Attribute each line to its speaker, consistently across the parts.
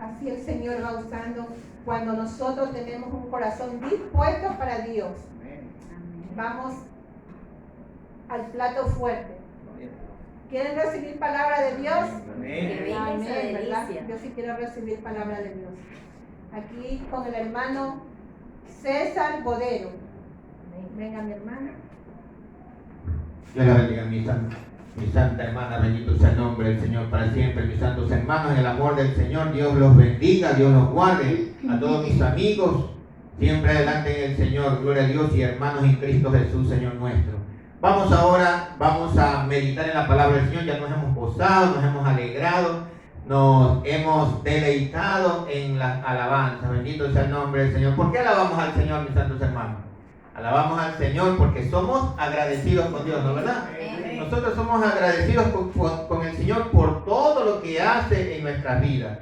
Speaker 1: Así el Señor va usando cuando nosotros tenemos un corazón dispuesto para Dios. Vamos al plato fuerte. ¿Quieren recibir palabra de Dios? Amén, ¿verdad? Yo sí quiero recibir palabra de Dios. Aquí con el hermano César Bodero. Venga, mi hermana.
Speaker 2: Dios la bendiga, mi santa hermana, bendito sea el nombre del Señor para siempre. Mis santos hermanos, en el amor del Señor, Dios los bendiga, Dios los guarde. A todos mis amigos, siempre adelante en el Señor, gloria a Dios y hermanos en Cristo Jesús, Señor nuestro. Vamos a meditar en la palabra del Señor. Ya nos hemos gozado, nos hemos alegrado, nos hemos deleitado en las alabanzas. Bendito sea el nombre del Señor. ¿Por qué alabamos al Señor, mis santos hermanos? Alabamos al Señor porque somos agradecidos con Dios, ¿no verdad? Nosotros somos agradecidos con el Señor por todo lo que hace en nuestras vidas.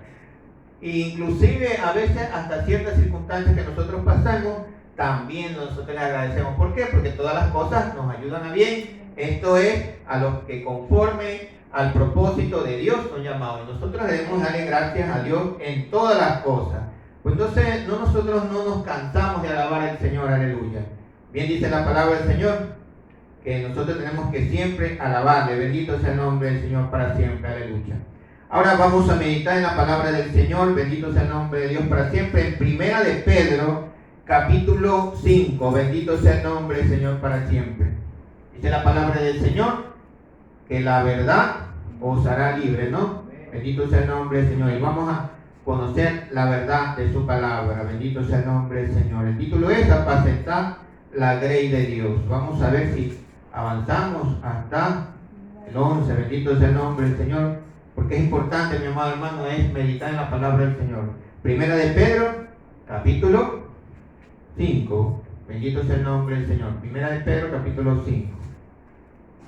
Speaker 2: Inclusive a veces hasta ciertas circunstancias que nosotros pasamos, también nosotros les agradecemos. ¿Por qué? Porque todas las cosas nos ayudan a bien. Esto es a los que conforme al propósito de Dios son llamados. Nosotros debemos darle gracias a Dios en todas las cosas. Pues entonces nosotros no nos cansamos de alabar al Señor, aleluya. Bien dice la palabra del Señor, que nosotros tenemos que siempre alabarle. Bendito sea el nombre del Señor para siempre, aleluya. Ahora vamos a meditar en la palabra del Señor. Bendito sea el nombre de Dios para siempre. En Primera de Pedro, capítulo 5. Bendito sea el nombre del Señor para siempre. Dice la palabra del Señor, que la verdad os hará libre, ¿no? Bendito sea el nombre del Señor. Y vamos a conocer la verdad de su palabra. Bendito sea el nombre del Señor. El título es Apacentar la grey de Dios. Vamos a ver si avanzamos hasta el 11. Bendito sea el nombre del Señor. Porque es importante, mi amado hermano, es meditar en la palabra del Señor. Primera de Pedro, capítulo 5. Bendito sea el nombre del Señor. Primera de Pedro, capítulo 5.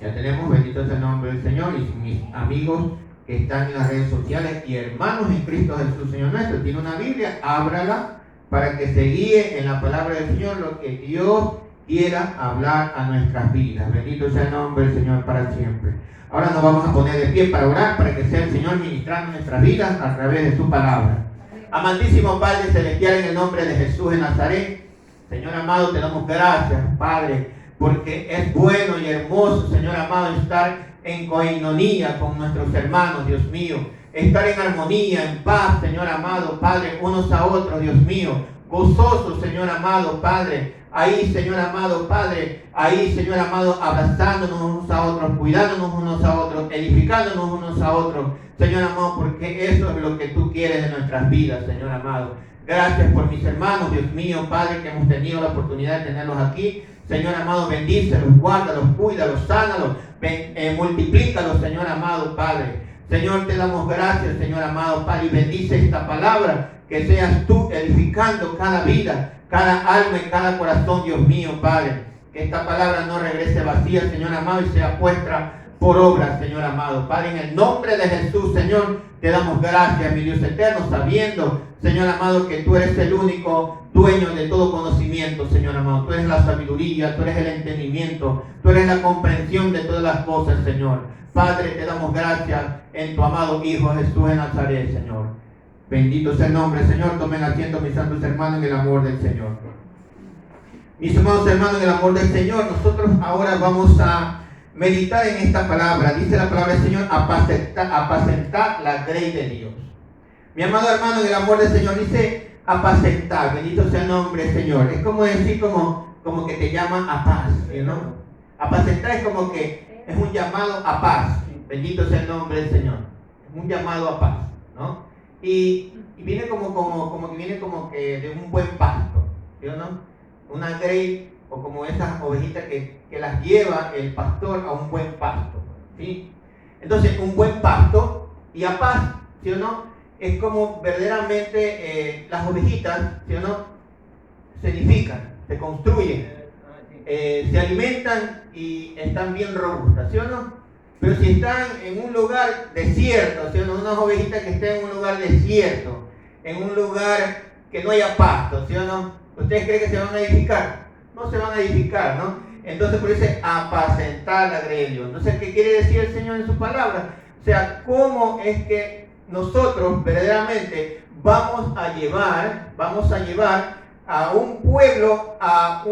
Speaker 2: Ya tenemos, bendito sea el nombre del Señor. Y mis amigos que están en las redes sociales y hermanos en Cristo Jesús, Señor nuestro, tiene una Biblia, ábrala para que se guíe en la palabra del Señor lo que Dios quiera hablar a nuestras vidas. Bendito sea el nombre del Señor para siempre. Ahora nos vamos a poner de pie para orar, para que sea el Señor ministrando nuestras vidas a través de su palabra. Amantísimo Padre Celestial, en el nombre de Jesús de Nazaret, Señor amado, te damos gracias, Padre, porque es bueno y hermoso, Señor amado, estar en coinonía con nuestros hermanos, Dios mío. Estar en armonía, en paz, Señor amado, Padre, unos a otros, Dios mío. Gozosos, Señor amado, Padre. Ahí, Señor amado, Padre. Ahí, Señor amado, abrazándonos unos a otros, cuidándonos unos a otros, edificándonos unos a otros. Señor amado, porque eso es lo que tú quieres de nuestras vidas, Señor amado. Gracias por mis hermanos, Dios mío, Padre, que hemos tenido la oportunidad de tenerlos aquí. Señor amado, bendícelos, guárdalos, cuídalos, sánalos, multiplícalos, Señor amado, Padre. Señor, te damos gracias, Señor amado, Padre, y bendice esta palabra, que seas tú edificando cada vida, cada alma y cada corazón, Dios mío, Padre. Que esta palabra no regrese vacía, Señor amado, y sea puesta por obra, Señor amado. Padre, en el nombre de Jesús, Señor, te damos gracias, mi Dios eterno, sabiendo, Señor amado, que tú eres el único dueño de todo conocimiento, Señor amado. Tú eres la sabiduría, tú eres el entendimiento, tú eres la comprensión de todas las cosas, Señor. Padre, te damos gracias en tu amado Hijo Jesús de Nazaret, Señor. Bendito sea el nombre, Señor. Tomen asiento, mis santos hermanos, en el amor del Señor. Mis amados hermanos, en el amor del Señor, nosotros ahora vamos a meditar en esta palabra. Dice la palabra del Señor, apacentar la grey de Dios. Mi amado hermano, en el amor del Señor, dice apacentar. Bendito sea el nombre, Señor. Es como decir, como que te llaman a paz, ¿no? Apacentar es como que es un llamado a paz. Bendito sea el nombre del Señor. Es un llamado a paz, ¿no? Y viene como que viene como que de un buen pasto, ¿sí o no? Una grey, o como esas ovejitas que las lleva el pastor a un buen pasto, ¿sí? Entonces, un buen pasto y a paz, ¿sí o no? Es como verdaderamente las ovejitas, ¿sí o no? Se edifican, se construyen. Se alimentan y están bien robustas, ¿sí o no? Pero si están en un lugar desierto, ¿sí o no? Unas ovejitas que estén en un lugar desierto, en un lugar que no haya pasto, ¿sí o no? ¿Ustedes creen que se van a edificar? No se van a edificar, ¿no? Entonces por eso es apacentar la grey de Dios. Entonces, ¿qué quiere decir el Señor en su palabra? O sea, ¿cómo es que nosotros verdaderamente vamos a llevar a un pueblo a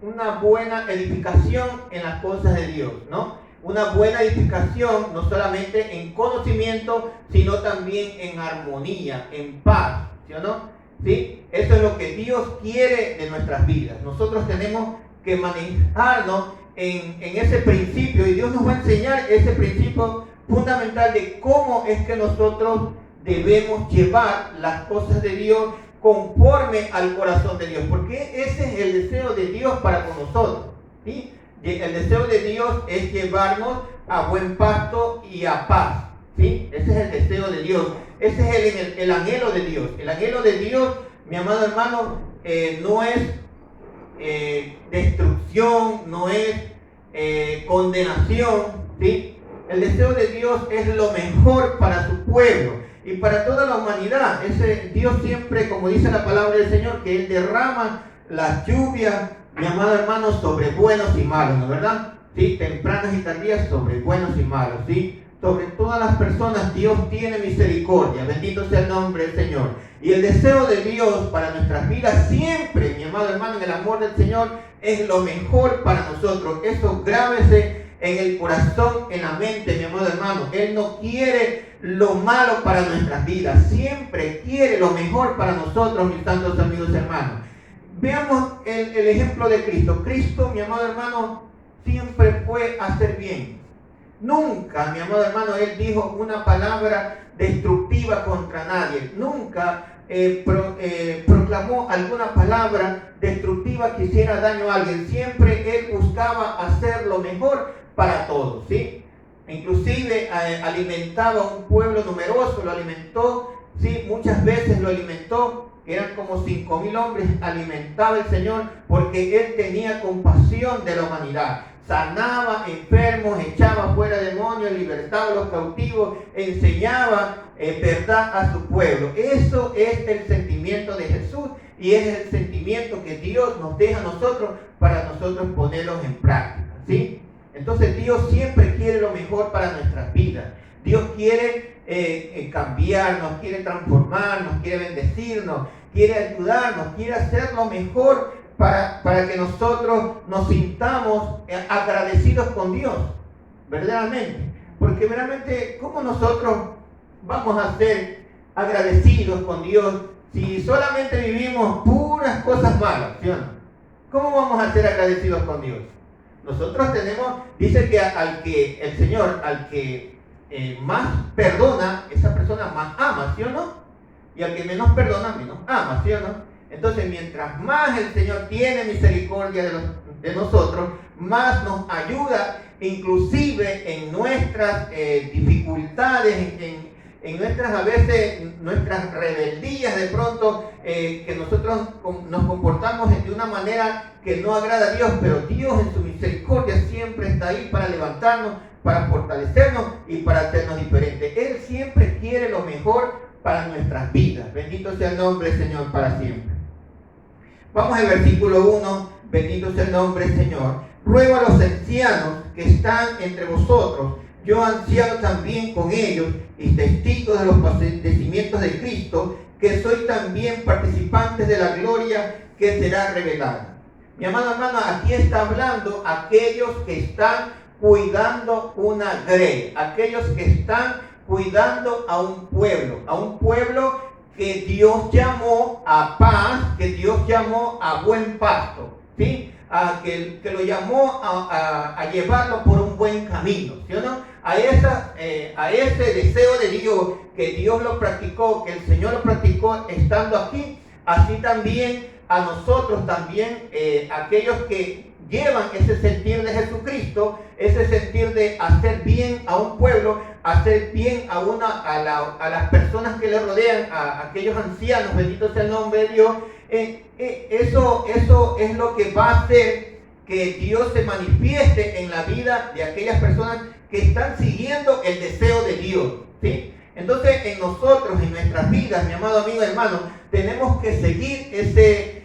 Speaker 2: una buena edificación en las cosas de Dios, ¿no? Una buena edificación no solamente en conocimiento, sino también en armonía, en paz, ¿sí o no? ¿Sí? Eso es lo que Dios quiere de nuestras vidas. Nosotros tenemos que manejarnos en ese principio, y Dios nos va a enseñar ese principio fundamental de cómo es que nosotros debemos llevar las cosas de Dios conforme al corazón de Dios, porque ese es el deseo de Dios para con nosotros, ¿sí? El deseo de Dios es llevarnos a buen pasto y a paz, ¿sí? Ese es el deseo de Dios, ese es el anhelo de Dios. El anhelo de Dios, mi amado hermano, no es destrucción, no es condenación, ¿sí? El deseo de Dios es lo mejor para su pueblo y para toda la humanidad. Dios siempre, como dice la palabra del Señor, que Él derrama las lluvias, mi amado hermano, sobre buenos y malos, ¿no es verdad? ¿Sí? Tempranas y tardías sobre buenos y malos, ¿sí? Sobre todas las personas Dios tiene misericordia, bendito sea el nombre del Señor. Y el deseo de Dios para nuestras vidas siempre, mi amado hermano, en el amor del Señor, es lo mejor para nosotros. Eso grábese en el corazón, en la mente, mi amado hermano. Él no quiere lo malo para nuestras vidas, siempre quiere lo mejor para nosotros, mis santos amigos hermanos. Veamos el ejemplo de Cristo. Cristo, mi amado hermano, siempre fue a hacer bien. Nunca, mi amado hermano, Él dijo una palabra destructiva contra nadie. Nunca proclamó alguna palabra destructiva que hiciera daño a alguien. Siempre Él buscaba hacer lo mejor para todos, ¿sí? Inclusive alimentaba a un pueblo numeroso, lo alimentó, ¿sí? Muchas veces lo alimentó. Eran como 5,000 hombres, alimentaba el Señor porque Él tenía compasión de la humanidad. Sanaba enfermos, echaba fuera demonios, libertaba a los cautivos, enseñaba verdad a su pueblo. Eso es el sentimiento de Jesús y es el sentimiento que Dios nos deja a nosotros para nosotros ponerlos en práctica, ¿sí? Entonces Dios siempre quiere lo mejor para nuestras vidas. Dios quiere cambiarnos, quiere transformarnos, quiere bendecirnos, quiere ayudarnos, quiere hacer lo mejor para que nosotros nos sintamos agradecidos con Dios, verdaderamente. Porque verdaderamente, ¿cómo nosotros vamos a ser agradecidos con Dios si solamente vivimos puras cosas malas, ¿sí o no? ¿Cómo vamos a ser agradecidos con Dios? Nosotros dice que el Señor, al que más perdona, esa persona más ama, ¿sí o no? Y al que menos perdona, menos ama, ¿sí o no? Entonces, mientras más el Señor tiene misericordia de nosotros, más nos ayuda, inclusive en nuestras dificultades, en nuestras, a veces, nuestras rebeldías de pronto, que nosotros nos comportamos de una manera que no agrada a Dios, pero Dios en su misericordia siempre está ahí para levantarnos, para fortalecernos y para hacernos diferentes. Él siempre quiere lo mejor para nuestras vidas. Bendito sea el nombre del Señor para siempre. Vamos al versículo 1. Bendito sea el nombre del Señor. Ruego a los ancianos que están entre vosotros, yo anciano también con ellos y testigo de los padecimientos de Cristo, que soy también participante de la gloria que será revelada. Mi amado hermano, aquí está hablando aquellos que están cuidando una grey, aquellos que están cuidando a un pueblo que Dios llamó a paz, que Dios llamó a buen pasto, ¿sí? Que lo llamó a llevarlo por un buen camino, ¿sí o no? A ese deseo de Dios, que Dios lo practicó, que el Señor lo practicó estando aquí, así también a nosotros también, aquellos que llevan ese sentir de Jesucristo, ese sentir de hacer bien a un pueblo, hacer bien a las personas que le rodean, a aquellos ancianos, bendito sea el nombre de Dios. Eso es lo que va a hacer que Dios se manifieste en la vida de aquellas personas que están siguiendo el deseo de Dios, ¿sí? Entonces, en nosotros, en nuestras vidas, mi amado amigo hermano, tenemos que seguir ese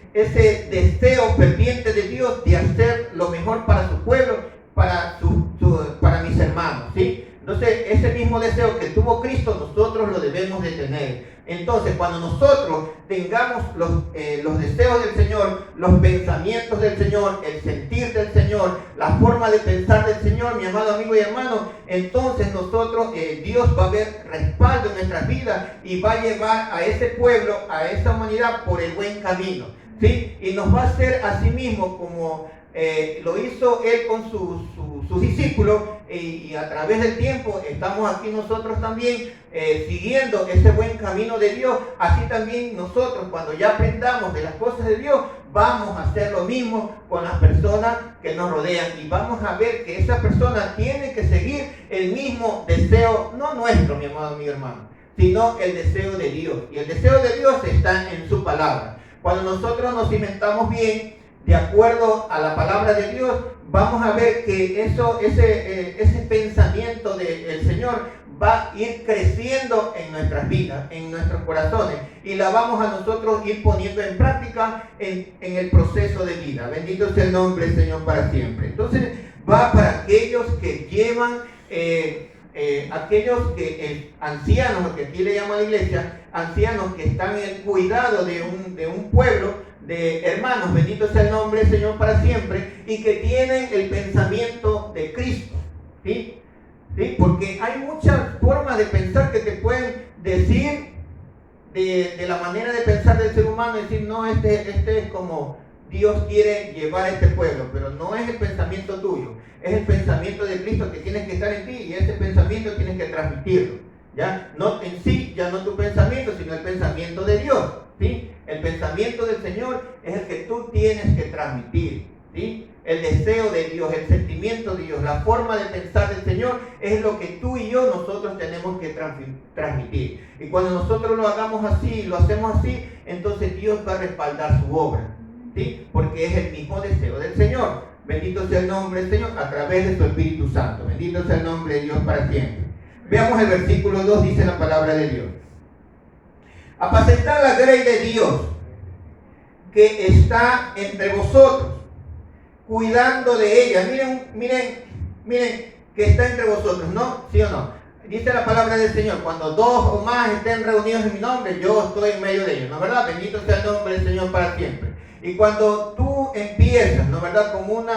Speaker 2: deseo ferviente de Dios de hacer lo mejor para su pueblo, para mis hermanos, ¿sí? Entonces, ese mismo deseo que tuvo Cristo, nosotros lo debemos de tener. En Entonces, cuando nosotros tengamos los deseos del Señor, los pensamientos del Señor, el sentir del Señor, la forma de pensar del Señor, mi amado amigo y hermano, entonces nosotros, Dios va a ver respaldo en nuestras vidas y va a llevar a ese pueblo, a esa humanidad por el buen camino, ¿sí? Y nos va a hacer a sí mismo como lo hizo Él con sus discípulos, y a través del tiempo estamos aquí nosotros también siguiendo ese buen camino de Dios. Así también nosotros, cuando ya aprendamos de las cosas de Dios, vamos a hacer lo mismo con las personas que nos rodean, y vamos a ver que esa persona tiene que seguir el mismo deseo, no nuestro, mi amado amigo hermano, sino el deseo de Dios. Y el deseo de Dios está en su palabra. Cuando nosotros nos cimentamos bien de acuerdo a la palabra de Dios, vamos a ver que ese pensamiento del Señor va a ir creciendo en nuestras vidas, en nuestros corazones, y la vamos a nosotros ir poniendo en práctica en el proceso de vida. Bendito sea el nombre del Señor para siempre. Entonces va para aquellos que llevan, aquellos que ancianos, que aquí le llama la iglesia, ancianos que están en el cuidado de un pueblo, de hermanos, bendito sea el nombre del Señor para siempre, y que tienen el pensamiento de Cristo, ¿sí? ¿Sí? Porque hay muchas formas de pensar que te pueden decir de la manera de pensar del ser humano, decir, no, este es como Dios quiere llevar a este pueblo, pero no es el pensamiento tuyo, es el pensamiento de Cristo que tienes que estar en ti, y ese pensamiento tienes que transmitirlo, ¿ya? No en sí, ya no tu pensamiento, sino el pensamiento de Dios, ¿sí? El pensamiento del Señor es el que tú tienes que transmitir, ¿sí? El deseo de Dios, el sentimiento de Dios, la forma de pensar del Señor es lo que tú y yo nosotros tenemos que transmitir. Y cuando nosotros lo hagamos así, lo hacemos así, entonces Dios va a respaldar su obra, ¿sí? Porque es el mismo deseo del Señor. Bendito sea el nombre del Señor a través de su Espíritu Santo. Bendito sea el nombre de Dios para siempre. Veamos el versículo 2, dice la palabra de Dios. Apacentad la grey de Dios que está entre vosotros, cuidando de ella. Miren que está entre vosotros, ¿no? ¿Sí o no? Dice la palabra del Señor, cuando dos o más estén reunidos en mi nombre, yo estoy en medio de ellos, ¿no? ¿Verdad? Bendito sea el nombre del Señor para siempre. Y cuando tú empiezas, ¿no? ¿Verdad? Como un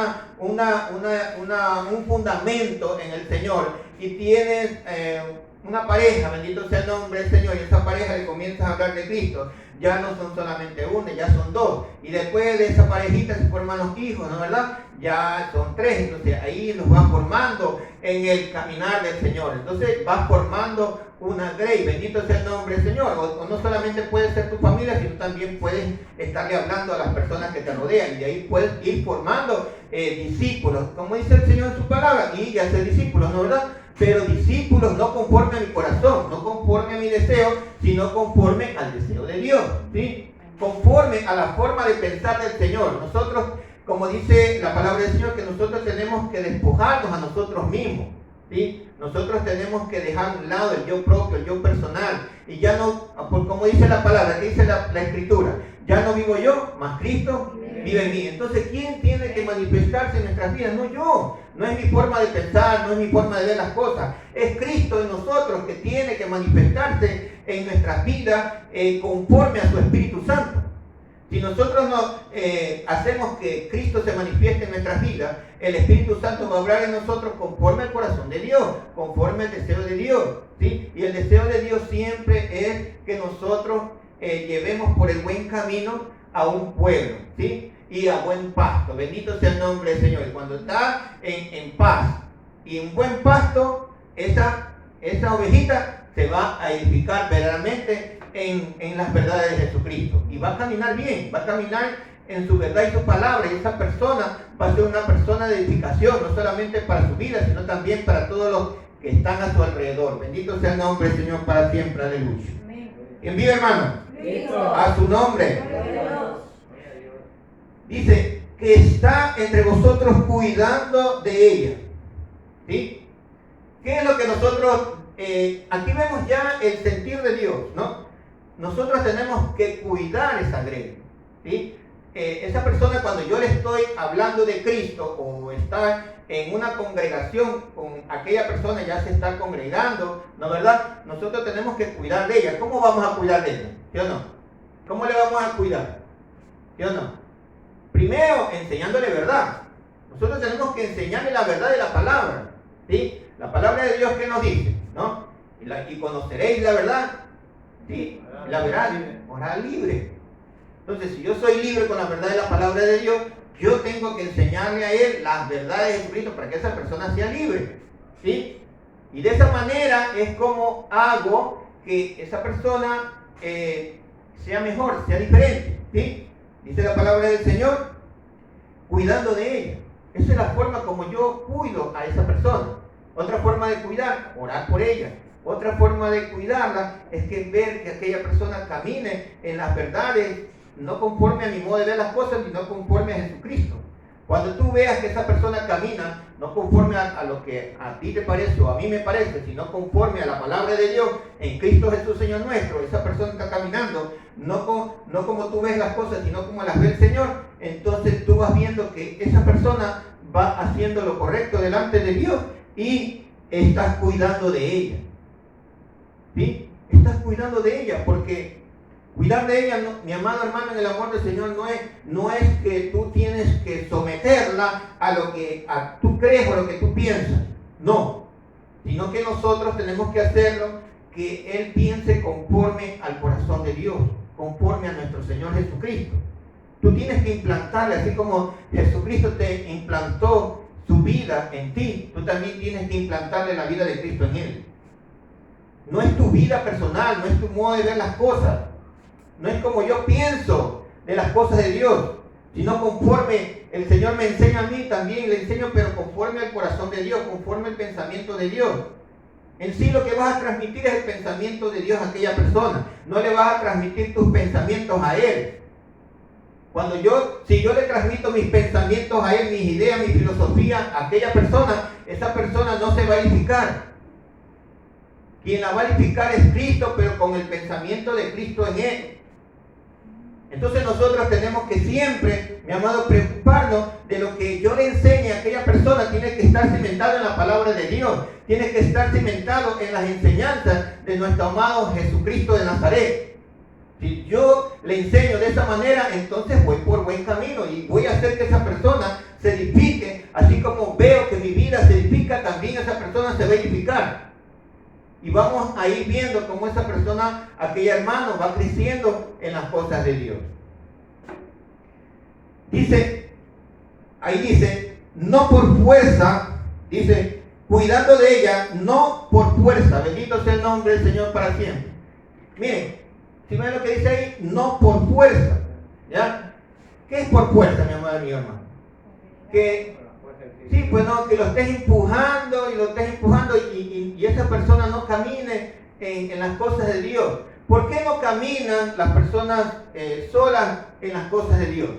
Speaker 2: fundamento en el Señor, y tienes una pareja, bendito sea el nombre del Señor, y esa pareja le comienzas a hablar de Cristo, ya no son solamente una, ya son dos, y después de esa parejita se forman los hijos, ¿no? ¿Verdad? Ya son tres, entonces ahí los vas formando en el caminar del Señor, entonces vas formando una grey, bendito sea el nombre del Señor, o no solamente puede ser tu familia, sino también puedes estarle hablando a las personas que te rodean, y de ahí puedes ir formando discípulos, como dice el Señor en su palabra, y ya ser discípulos, ¿no? ¿Verdad? Pero discípulos no conforme a mi corazón, no conforme a mi deseo, sino conforme al deseo de Dios, ¿sí? Conforme a la forma de pensar del Señor. Nosotros, como dice la palabra del Señor, que nosotros tenemos que despojarnos a nosotros mismos, ¿sí? Nosotros tenemos que dejar a un lado el yo propio, el yo personal, y ya no, como dice la palabra, que dice la Escritura, ya no vivo yo, mas Cristo vive en mí. Entonces, ¿quién tiene que manifestarse en nuestras vidas? No yo, no es mi forma de pensar, no es mi forma de ver las cosas, es Cristo en nosotros que tiene que manifestarse en nuestras vidas conforme a su Espíritu Santo. Si nosotros no hacemos que Cristo se manifieste en nuestras vidas, el Espíritu Santo va a obrar en nosotros conforme al corazón de Dios, conforme al deseo de Dios, ¿sí? Y el deseo de Dios siempre es que nosotros llevemos por el buen camino a un pueblo, ¿sí? Y a buen pasto. Bendito sea el nombre del Señor. Y cuando está en paz y en buen pasto, esa ovejita se va a edificar verdaderamente en las verdades de Jesucristo, y va a caminar bien, va a caminar en su verdad y su palabra, y esa persona va a ser una persona de edificación, no solamente para su vida, sino también para todos los que están a su alrededor. Bendito sea el nombre del Señor para siempre, aleluya. ¿Quién vive, hermano? A su nombre. Dice que está entre vosotros cuidando de ella, ¿sí? ¿Qué es lo que nosotros, aquí vemos ya el sentir de Dios, ¿no? Nosotros tenemos que cuidar esa grey, ¿sí? esa persona, cuando yo le estoy hablando de Cristo o está en una congregación con aquella persona, ya se está congregando, ¿no es verdad? Nosotros tenemos que cuidar de ella. ¿Cómo vamos a cuidar de ella? ¿Sí o no? ¿Cómo le vamos a cuidar? ¿Sí o no? Primero, enseñándole verdad. Nosotros tenemos que enseñarle la verdad de la palabra, ¿sí? La palabra de Dios, ¿qué nos dice? ¿No? Y conoceréis la verdad, ¿sí? La verdad hará libre. Entonces, si yo soy libre con la verdad de la palabra de Dios, yo tengo que enseñarle a él las verdades de Jesucristo para que esa persona sea libre, ¿sí? Y de esa manera es como hago que esa persona sea mejor, sea diferente, ¿sí? Dice la palabra del Señor, cuidando de ella. Esa es la forma como yo cuido a esa persona. Otra forma de cuidar, orar por ella. Otra forma de cuidarla es que ver que aquella persona camine en las verdades, no conforme a mi modo de ver las cosas, sino conforme a Jesucristo. Cuando tú veas que esa persona camina, no conforme a lo que a ti te parece o a mí me parece, sino conforme a la palabra de Dios, en Cristo Jesús Señor nuestro, esa persona está caminando, no como tú ves las cosas, sino como las ve el Señor, entonces tú vas viendo que esa persona va haciendo lo correcto delante de Dios y estás cuidando de ella. ¿Sí? Estás cuidando de ella, porque cuidar de ella, mi amado hermano, en el amor del Señor no es que tú tienes que someterla a lo que tú crees o lo que tú piensas, no, sino que nosotros tenemos que hacerlo, que Él piense conforme al corazón de Dios, conforme a nuestro Señor Jesucristo. Tú tienes que implantarle, así como Jesucristo te implantó su vida en ti, tú también tienes que implantarle la vida de Cristo en Él. No es tu vida personal, no es tu modo de ver las cosas, no es como yo pienso de las cosas de Dios, sino conforme el Señor me enseña a mí, también le enseño, pero conforme al corazón de Dios, conforme al pensamiento de Dios. En sí lo que vas a transmitir es el pensamiento de Dios a aquella persona, no le vas a transmitir tus pensamientos a Él. Si yo le transmito mis pensamientos a Él, mis ideas, mi filosofía a aquella persona, esa persona no se va a edificar. Quien la va a edificar es Cristo, pero con el pensamiento de Cristo en Él. Entonces nosotros tenemos que siempre, mi amado, preocuparnos de lo que yo le enseñe a aquella persona. Tiene que estar cimentado en la palabra de Dios, tiene que estar cimentado en las enseñanzas de nuestro amado Jesucristo de Nazaret. Si yo le enseño de esa manera, entonces voy por buen camino y voy a hacer que esa persona se edifique, así como veo que mi vida se edifica, también esa persona se va a edificar. Y vamos a ir viendo cómo esa persona, aquella hermano, va creciendo en las cosas de Dios. Ahí dice, no por fuerza, dice, cuidando de ella, no por fuerza. Bendito sea el nombre del Señor para siempre. Miren, si ven lo que dice ahí, no por fuerza. ¿Ya? ¿Qué es por fuerza, mi amado y mi hermano? Sí, pues no, que lo estés empujando y esa persona no camine en las cosas de Dios. ¿Por qué no caminan las personas solas en las cosas de Dios?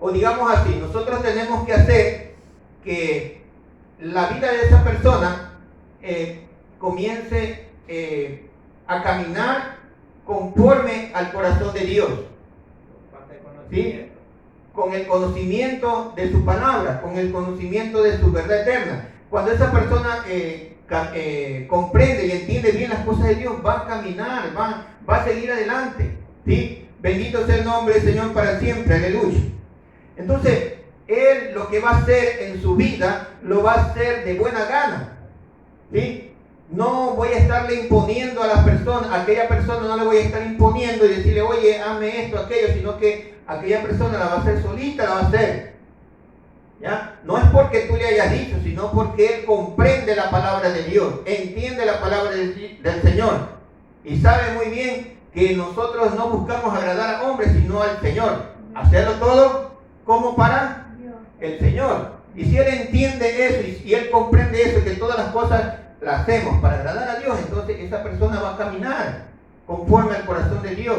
Speaker 2: O digamos así, nosotros tenemos que hacer que la vida de esa persona comience a caminar conforme al corazón de Dios. ¿Sí? Con el conocimiento de su palabra, con el conocimiento de su verdad eterna. Cuando esa persona comprende y entiende bien las cosas de Dios, va a caminar, va a seguir adelante. ¿Sí? Bendito sea el nombre del Señor para siempre, aleluya. Entonces, Él lo que va a hacer en su vida, lo va a hacer de buena gana. ¿Sí? No voy a estarle imponiendo a las personas, a aquella persona no le voy a estar imponiendo y decirle, oye, hazme esto, aquello, sino que aquella persona la va a hacer solita, la va a hacer. ¿Ya? No es porque tú le hayas dicho, sino porque él comprende la palabra de Dios, entiende la palabra del Señor y sabe muy bien que nosotros no buscamos agradar a hombres, sino al Señor. Hacerlo todo como para el Señor. Y si él entiende eso y él comprende eso, que todas las cosas las hacemos para agradar a Dios, entonces esa persona va a caminar conforme al corazón de Dios.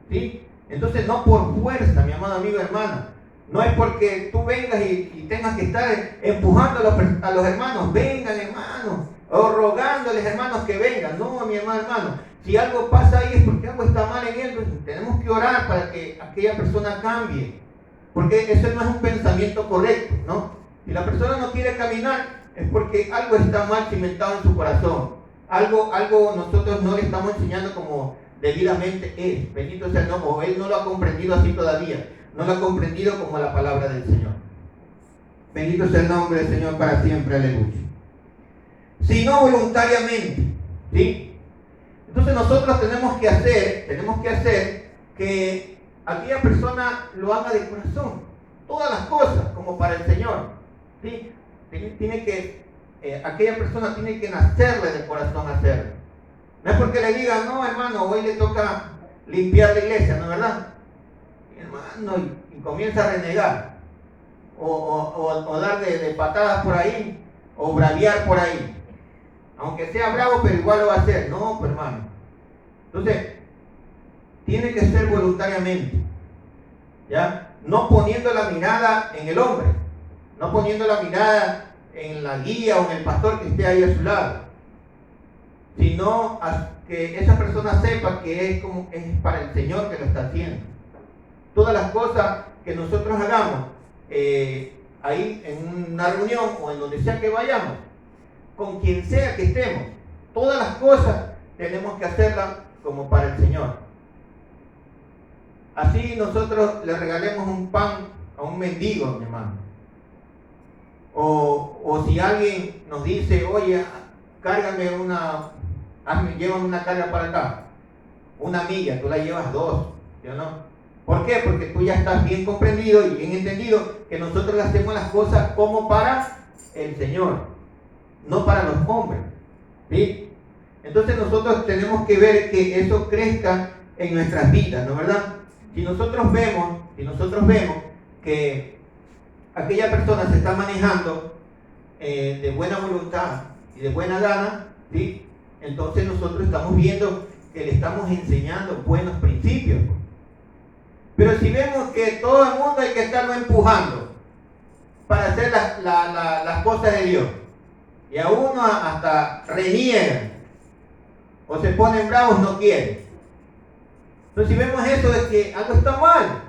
Speaker 2: ¿Sí? Entonces no por fuerza, mi amado amigo hermano. No es porque tú vengas y tengas que estar empujando a los hermanos, vengan hermanos, o rogándoles hermanos que vengan. No, mi hermano, Si algo pasa ahí es porque algo está mal en él, pues tenemos que orar para que aquella persona cambie. Porque ese no es un pensamiento correcto, ¿no? Si la persona no quiere caminar, es porque algo está mal cimentado en su corazón. Algo nosotros no le estamos enseñando como debidamente es. Bendito sea el nombre, o él no lo ha comprendido así todavía. No lo ha comprendido como la palabra del Señor. Bendito sea el nombre del Señor para siempre, aleluya. Si no voluntariamente, ¿sí? Entonces nosotros tenemos que hacer que aquella persona lo haga de corazón. Todas las cosas, como para el Señor, ¿sí? Aquella persona tiene que nacerle de corazón hacerlo. No es porque le digan, no hermano, hoy le toca limpiar la iglesia, ¿no es verdad? Hermano, y comienza a renegar. O dar de patadas por ahí, o braviar por ahí. Aunque sea bravo, pero igual lo va a hacer. No, pues, hermano. Entonces, tiene que ser voluntariamente. ¿Ya? No poniendo la mirada en el hombre. No poniendo la mirada en la guía o en el pastor que esté ahí a su lado. Sino que esa persona sepa que es para el Señor que lo está haciendo. Todas las cosas que nosotros hagamos, ahí en una reunión o en donde sea que vayamos, con quien sea que estemos, todas las cosas tenemos que hacerlas como para el Señor. Así nosotros le regalemos un pan a un mendigo, mi hermano. O si alguien nos dice, oye, llévame una carga para acá, una milla, tú la llevas 2, ¿sí o no? ¿Por qué? Porque tú ya estás bien comprendido y bien entendido que nosotros le hacemos las cosas como para el Señor, no para los hombres, ¿sí? Entonces nosotros tenemos que ver que eso crezca en nuestras vidas, ¿no es verdad? Si nosotros vemos que aquella persona se está manejando de buena voluntad y de buena gana, ¿sí? Entonces nosotros estamos viendo que le estamos enseñando buenos principios. Pero si vemos que todo el mundo hay que estarlo empujando para hacer las cosas de Dios, y a uno hasta reniegan o se ponen bravos, no quieren. Entonces si vemos eso es que algo está mal,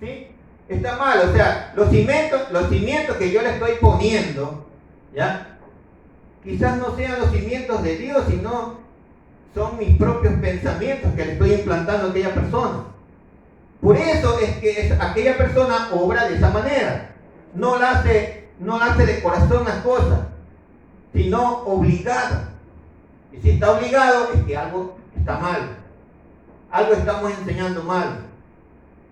Speaker 2: ¿sí? Está mal, o sea, los cimientos que yo le estoy poniendo, ¿ya? Quizás no sean los cimientos de Dios, sino son mis propios pensamientos que le estoy implantando a aquella persona. Por eso es que aquella persona obra de esa manera. No la hace de corazón las cosas, sino obligada. Y si está obligado es que algo está mal. Algo estamos enseñando mal.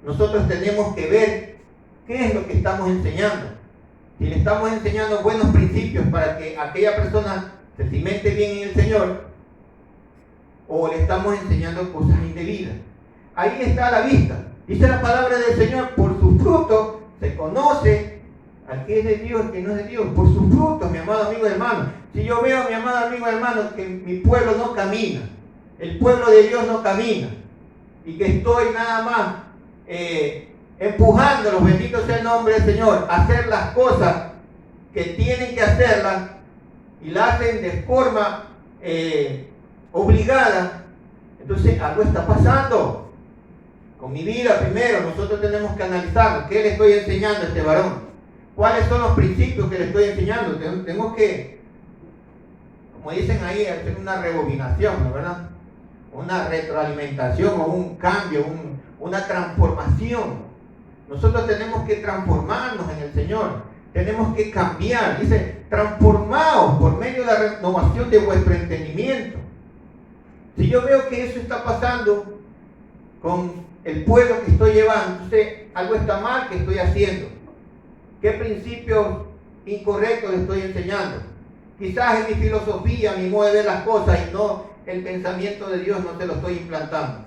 Speaker 2: Nosotros tenemos que ver qué es lo que estamos enseñando. Si le estamos enseñando buenos principios para que aquella persona se cimente bien en el Señor, o le estamos enseñando cosas indebidas. Ahí está a la vista. Dice la palabra del Señor, por sus frutos se conoce al que es de Dios, al que no es de Dios. Por sus frutos, mi amado amigo y hermano. Si yo veo, mi amado amigo y hermano, que mi pueblo no camina, el pueblo de Dios no camina, y que estoy nada más empujándolos, bendito sea el nombre del Señor, a hacer las cosas que tienen que hacerlas, y las hacen de forma obligada, entonces algo está pasando. Con mi vida primero, nosotros tenemos que analizar qué le estoy enseñando a este varón. ¿Cuáles son los principios que le estoy enseñando? Tengo que, como dicen ahí, hacer una rebobinación, ¿no, verdad? Una retroalimentación o un cambio, una transformación. Nosotros tenemos que transformarnos en el Señor. Tenemos que cambiar. Dice, transformaos por medio de la renovación de vuestro entendimiento. Si yo veo que eso está pasando con el pueblo que estoy llevando, entonces algo está mal que estoy haciendo. ¿Qué principios incorrectos le estoy enseñando? Quizás es mi filosofía, mi modo de ver las cosas, y no el pensamiento de Dios, no se lo estoy implantando.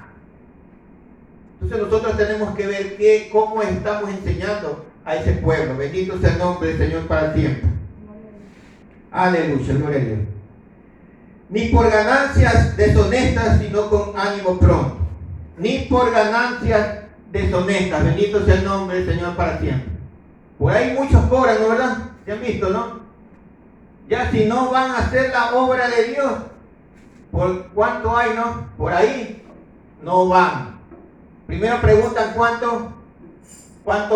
Speaker 2: Entonces nosotros tenemos que ver cómo estamos enseñando a ese pueblo. Bendito sea el nombre del Señor para siempre. Aleluya, gloria a Dios. Ni por ganancias deshonestas, sino con ánimo pronto. Ni por ganancias deshonestas. Bendito sea el nombre del Señor para siempre. Por ahí muchos cobran, ¿no, verdad? ¿Se han visto, no? Ya si no van a hacer la obra de Dios, ¿Por cuánto hay, no? Por ahí no van. Primero preguntan cuánto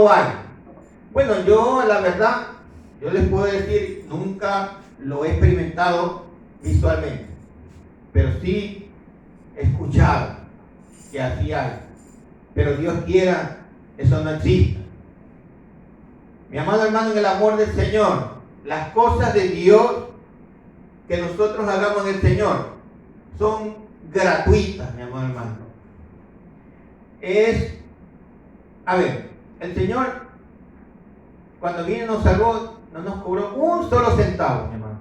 Speaker 2: hay. Bueno, yo la verdad, yo les puedo decir, nunca lo he experimentado visualmente, pero sí he escuchado que así hay. Pero Dios quiera, eso no exista. Mi amado hermano, en el amor del Señor, las cosas de Dios que nosotros hagamos en el Señor son gratuitas, mi amado hermano. El Señor, cuando vino y nos salvó, no nos cobró un solo centavo, mi hermano.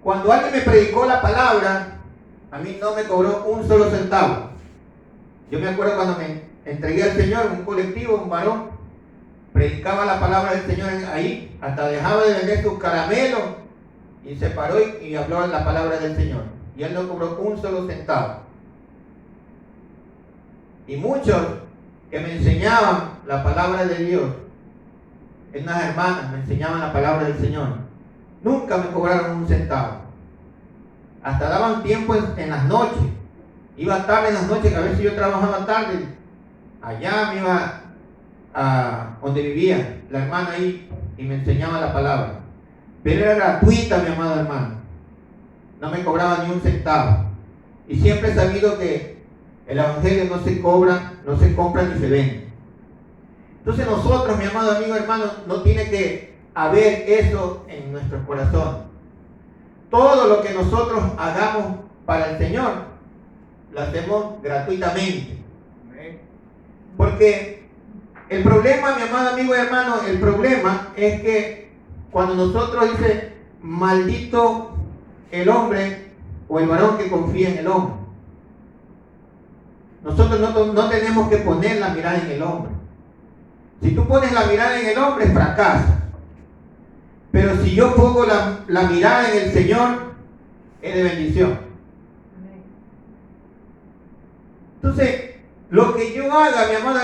Speaker 2: Cuando alguien me predicó la palabra, a mí no me cobró un solo centavo. Yo me acuerdo cuando me entregué al Señor, un colectivo, un varón, predicaba la palabra del Señor ahí, hasta dejaba de vender sus caramelos y se paró y habló la palabra del Señor. Y él no cobró un solo centavo. Y muchos que me enseñaban la palabra de Dios, unas hermanas me enseñaban la palabra del Señor, nunca me cobraron un centavo. Hasta daban tiempo en las noches. Iba tarde en las noches, a veces yo trabajaba tarde. Allá me iba a donde vivía la hermana ahí y me enseñaba la palabra. Pero era gratuita, mi amado hermano. No me cobraba ni un centavo. Y siempre he sabido que el evangelio no se cobra, no se compra ni se vende. Entonces nosotros, mi amado amigo hermano, no tiene que haber eso en nuestro corazón. Todo lo que nosotros hagamos para el Señor, lo hacemos gratuitamente. Porque el problema, mi amado amigo y hermano, el problema es que cuando nosotros dice, maldito el hombre o el varón que confía en el hombre. Nosotros no tenemos que poner la mirada en el hombre. Si tú pones la mirada en el hombre, fracasas. Pero si yo pongo la mirada en el Señor, es de bendición. Entonces, lo que yo haga, mi amado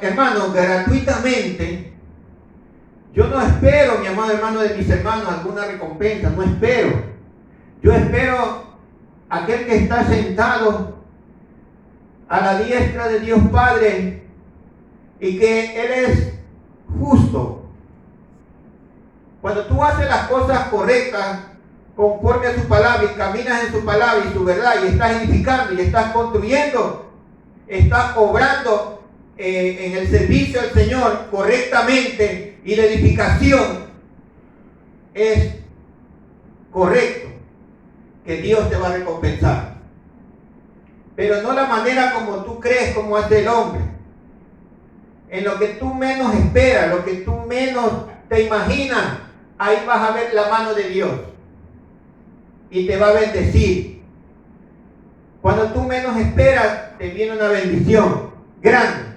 Speaker 2: hermano, gratuitamente, yo no espero, mi amado hermano, de mis hermanos alguna recompensa, no espero. Yo espero aquel que está sentado a la diestra de Dios Padre y que Él es justo. Cuando tú haces las cosas correctas conforme a su palabra y caminas en su palabra y su verdad y estás edificando y estás construyendo, estás obrando en el servicio al Señor correctamente y la edificación es correcto, que Dios te va a recompensar. Pero no la manera como tú crees, como hace el hombre. En lo que tú menos esperas, lo que tú menos te imaginas, ahí vas a ver la mano de Dios y te va a bendecir. Cuando tú menos esperas, te viene una bendición grande,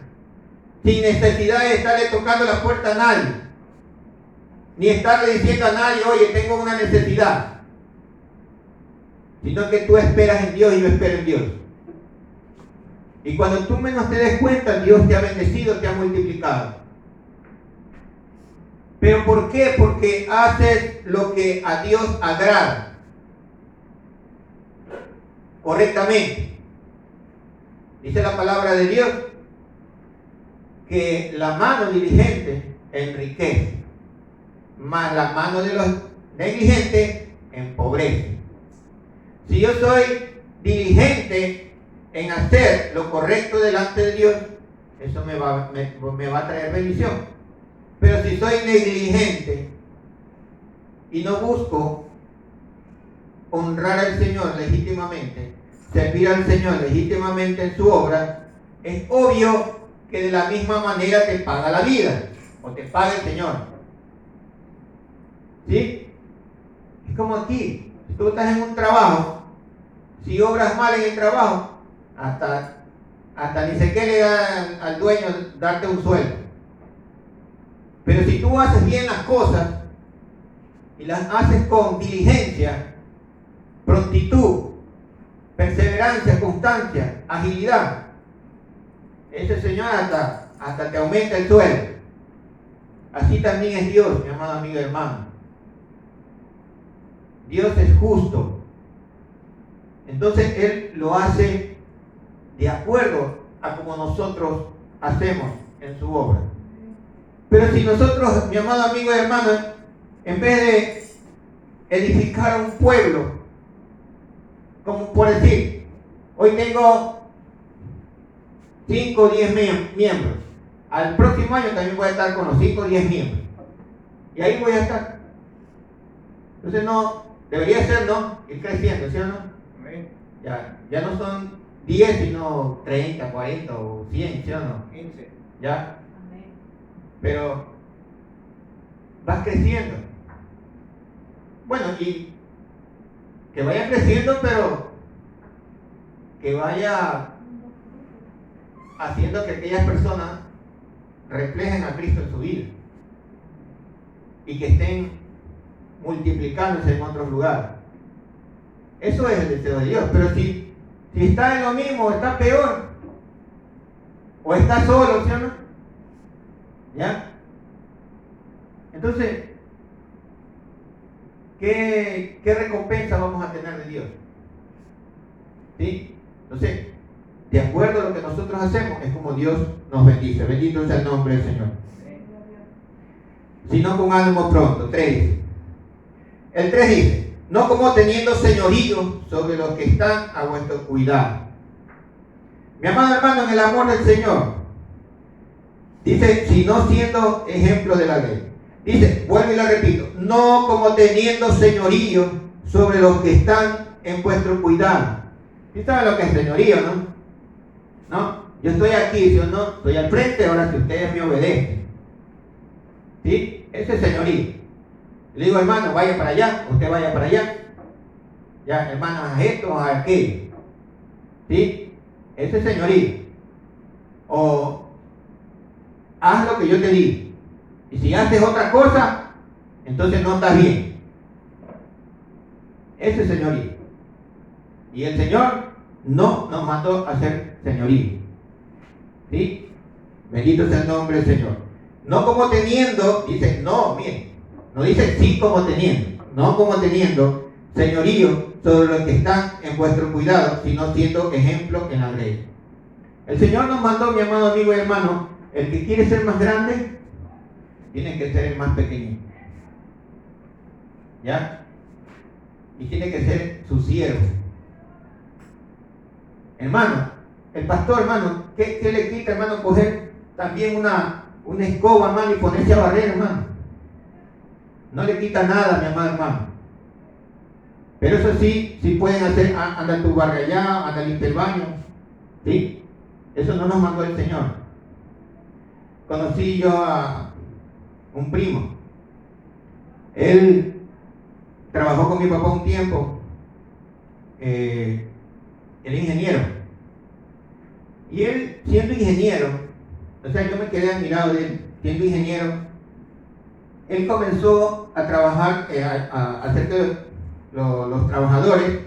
Speaker 2: sin necesidad de estarle tocando la puerta a nadie, ni estarle diciendo a nadie, oye, tengo una necesidad, sino que tú esperas en Dios y yo espero en Dios. Y cuando tú menos te des cuenta, Dios te ha bendecido, te ha multiplicado. ¿Pero por qué? Porque haces lo que a Dios agrada, correctamente. Dice la palabra de Dios que la mano diligente enriquece, mas la mano de los negligentes empobrece. Si yo soy diligente en hacer lo correcto delante de Dios, eso me va a traer bendición. Pero si soy negligente y no busco honrar al Señor legítimamente, servir al Señor legítimamente en su obra, es obvio que de la misma manera te paga la vida o te paga el Señor. ¿Sí? Es como aquí, si tú estás en un trabajo, si obras mal en el trabajo, hasta ni sé qué le da al dueño darte un sueldo. Pero si tú haces bien las cosas y las haces con diligencia, prontitud, perseverancia, constancia, agilidad, ese Señor hasta te aumenta el sueldo. Así también es Dios, mi amado amigo y hermano. Dios es justo Entonces Él lo hace de acuerdo a como nosotros hacemos en su obra. Pero si nosotros, mi amado amigo y hermano, en vez de edificar un pueblo, como por decir, hoy tengo 5 o 10 miembros, al próximo año también voy a estar con los 5 o 10 miembros, y ahí voy a estar. Entonces no, debería ser, ¿no? Ir creciendo, ¿sí o no? Ya no son 10, sino 30, 40 o 100, ¿sí o no? 15. ¿Ya? Pero vas creciendo. Bueno, y que vaya creciendo, pero que vaya haciendo que aquellas personas reflejen a Cristo en su vida y que estén multiplicándose en otros lugares. Eso es el deseo de Dios. Pero si está en lo mismo, o está peor, o está solo, ¿sí o no? ¿Ya? Entonces, ¿qué recompensa vamos a tener de Dios? ¿Sí? Entonces, de acuerdo a lo que nosotros hacemos, es como Dios nos bendice. Bendito sea el nombre del Señor. Sino con ánimo pronto. 3. El 3 dice: no como teniendo señorío sobre los que están a vuestro cuidado. Mi amado hermano, en el amor del Señor, dice, sino siendo ejemplo de la ley. Dice, vuelvo y lo repito, no como teniendo señorío sobre los que están en vuestro cuidado. ¿Sí saben lo que es señorío, no? ¿No? Yo estoy aquí, ¿sí o no? Estoy al frente, ahora si ustedes me obedecen. ¿Sí? Ese es señorío. Le digo, hermano, vaya para allá, usted vaya para allá. Ya, hermano, haz esto, haz aquello. ¿Sí? Ese es señorío. O haz lo que yo te digo. Y si haces otra cosa, entonces no estás bien. Ese es señorío. Y el Señor no nos mandó a ser señorío. ¿Sí? Bendito sea el nombre del Señor. No como teniendo, dice, no, miren, no dice sí como teniendo, no como teniendo señorío sobre los que están en vuestro cuidado, sino siendo ejemplo en la ley. El Señor nos mandó, mi amado amigo y hermano, el que quiere ser más grande, tiene que ser el más pequeño. ¿Ya? Y tiene que ser su siervo. Hermano, el pastor, hermano, ¿qué le quita, hermano, coger también una escoba, hermano, y ponerse a barrer, hermano? No le quita nada, mi amado hermano. Pero eso sí pueden hacer, anda tu barre allá, anda limpia el baño. ¿Sí? Eso no nos mandó el Señor. Conocí yo a un primo. Él trabajó con mi papá un tiempo. Él es ingeniero. Y él, siendo ingeniero, o sea, yo me quedé admirado de él, siendo ingeniero, él comenzó a trabajar, a hacer que los trabajadores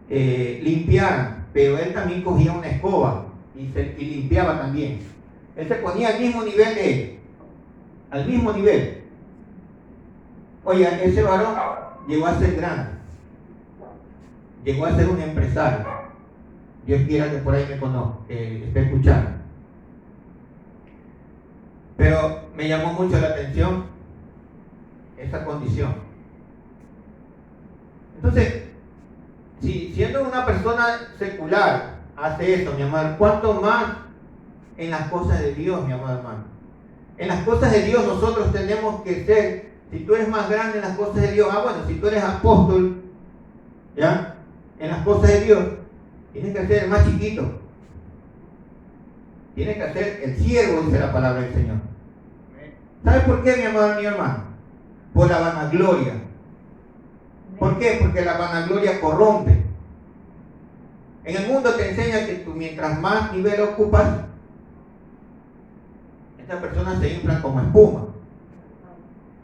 Speaker 2: limpiaran, pero él también cogía una escoba y limpiaba también. Él se ponía al mismo nivel de él, al mismo nivel. Oiga, ese varón llegó a ser grande, llegó a ser un empresario. Dios quiera que por ahí me conozca, que esté escuchando. Pero me llamó mucho la atención esa condición. Entonces, si siendo una persona secular hace eso, mi amado, ¿cuánto más en las cosas de Dios, mi amado hermano? En las cosas de Dios nosotros tenemos que ser, si tú eres más grande en las cosas de Dios, bueno, si tú eres apóstol, ¿ya? En las cosas de Dios, tienes que ser el más chiquito. Tienes que ser el siervo, dice la palabra del Señor. ¿Sabes por qué, mi amado, mi hermano? Por la vanagloria. ¿Por qué? Porque la vanagloria corrompe. En el mundo te enseña que tú, mientras más nivel ocupas, estas personas se inflan como espuma.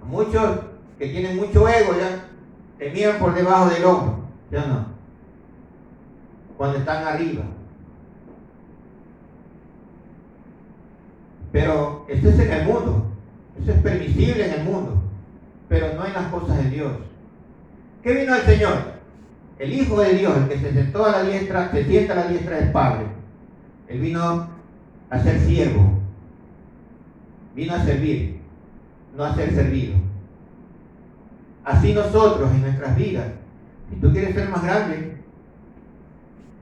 Speaker 2: Muchos que tienen mucho ego ya te miran por debajo del hombro, ¿sí o no? Cuando están arriba. Pero eso es en el mundo, eso es permisible en el mundo, pero no en las cosas de Dios. ¿Qué vino el Señor? el Hijo de Dios, el que se sentó a la diestra, se sienta a la diestra del Padre. Él vino a ser siervo, vino a servir, no a ser servido. Así nosotros en nuestras vidas, si tú quieres ser más grande,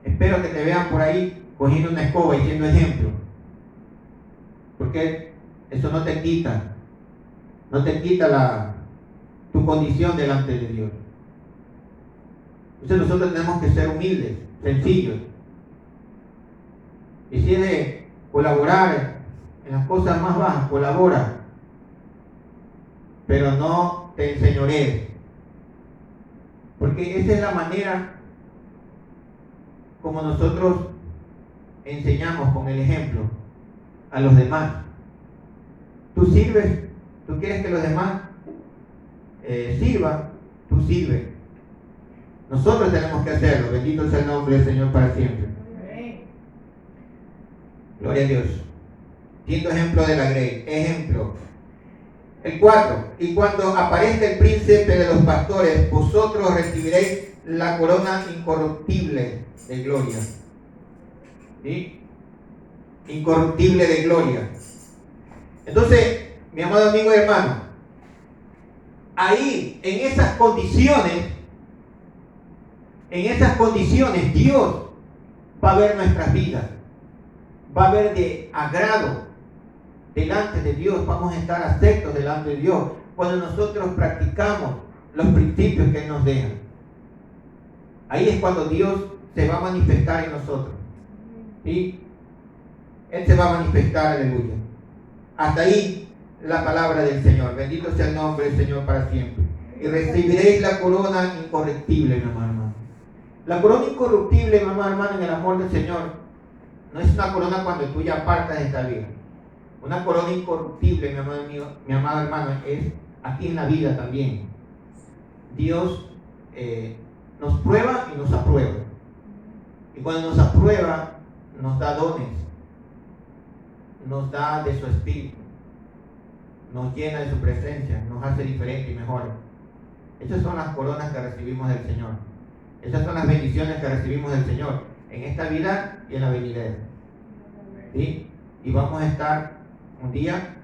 Speaker 2: espero que te vean por ahí cogiendo una escoba y siendo ejemplo, porque eso no te quita tu condición delante de Dios. Entonces nosotros tenemos que ser humildes, sencillos, y si es de colaborar en las cosas más bajas, colabora, pero no te enseñorees, porque esa es la manera como nosotros enseñamos con el ejemplo a los demás. Tú sirves, tú quieres que los demás sirvan, tú sirves. Nosotros tenemos que hacerlo. Bendito sea el nombre del Señor para siempre. Gloria a Dios. Quinto ejemplo de la grey. Ejemplo. El 4. Y cuando aparezca el príncipe de los pastores, vosotros recibiréis la corona incorruptible de gloria. ¿Sí? Incorruptible de gloria. Entonces, mi amado amigo y hermano, ahí, en esas condiciones, Dios va a ver nuestras vidas, va a ver de agrado delante de Dios, vamos a estar aceptos delante de Dios cuando nosotros practicamos los principios que Él nos deja. Ahí es cuando Dios se va a manifestar en nosotros. ¿Sí? Él se va a manifestar, aleluya. Hasta ahí la palabra del Señor. Bendito sea el nombre del Señor para siempre. Y recibiréis la corona incorruptible, mi hermano. La corona incorruptible, mi hermano, en el amor del Señor, no es una corona cuando tú ya partas de esta vida. Una corona incorruptible, mi amado hermano, es aquí en la vida también. Dios nos prueba y nos aprueba. Y cuando nos aprueba, nos da dones, nos da de su espíritu, nos llena de su presencia, nos hace diferente y mejor. Esas son las coronas que recibimos del Señor. Esas son las bendiciones que recibimos del Señor en esta vida y en la venidera. ¿Sí? Y vamos a estar un día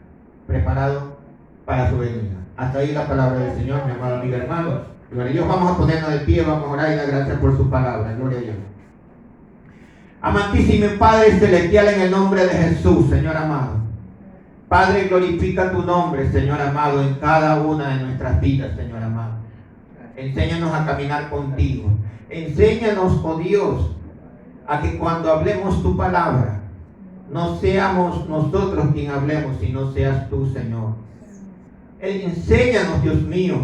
Speaker 2: preparados para su venida. Hasta ahí la palabra del Señor, mi amado amigo hermano. Gloria a Dios. Vamos a ponernos de pie, vamos a orar y dar gracias por su palabra. Gloria a Dios. Amantísimo Padre Celestial, en el nombre de Jesús, Señor amado. Padre, glorifica tu nombre, Señor amado, en cada una de nuestras vidas, Señor amado. Enséñanos a caminar contigo. Enséñanos, oh Dios, a que cuando hablemos tu palabra, no seamos nosotros quien hablemos, sino seas tú, Señor. Enséñanos, Dios mío,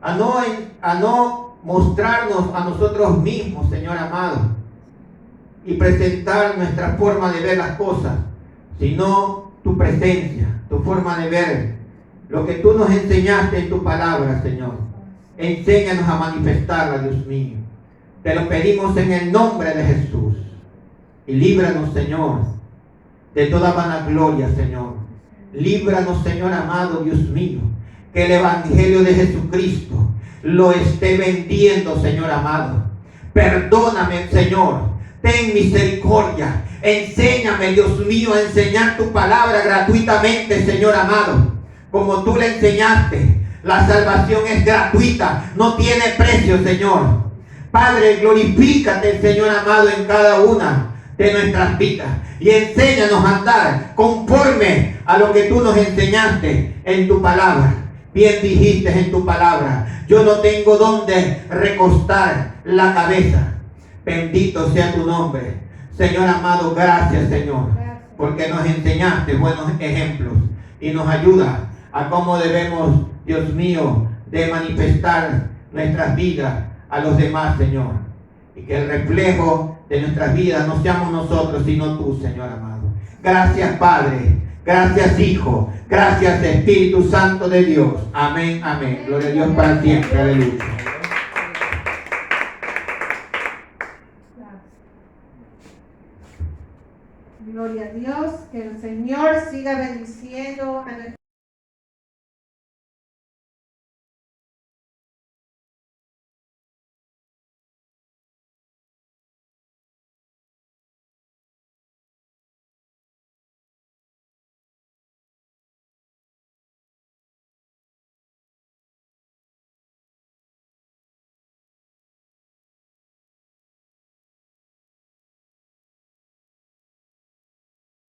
Speaker 2: a no mostrarnos a nosotros mismos, Señor amado, y presentar nuestra forma de ver las cosas, sino tu presencia, tu forma de ver, lo que tú nos enseñaste en tu palabra, Señor. Enséñanos a manifestarla, Dios mío. Te lo pedimos en el nombre de Jesús. Y líbranos, Señor, de toda vanagloria, Señor. Líbranos, Señor amado, Dios mío, que el Evangelio de Jesucristo lo esté vendiendo, Señor amado. Perdóname, Señor. Ten misericordia. Enséñame, Dios mío, a enseñar tu palabra gratuitamente, Señor amado. Como tú le enseñaste. La salvación es gratuita. No tiene precio, Señor. Padre, glorifícate, Señor amado, en cada una de nuestras vidas. Y enséñanos a andar conforme a lo que tú nos enseñaste en tu palabra. Bien dijiste en tu palabra. Yo no tengo dónde recostar la cabeza. Bendito sea tu nombre. Señor amado, gracias, Señor, porque nos enseñaste buenos ejemplos y nos ayuda a cómo debemos, Dios mío, de manifestar nuestras vidas a los demás, Señor. Y que el reflejo de nuestras vidas no seamos nosotros, sino tú, Señor amado. Gracias, Padre. Gracias, Hijo. Gracias, Espíritu Santo de Dios. Amén, amén. Gloria a Dios para siempre. Aleluya.
Speaker 1: Gloria a Dios, que el Señor siga bendiciendo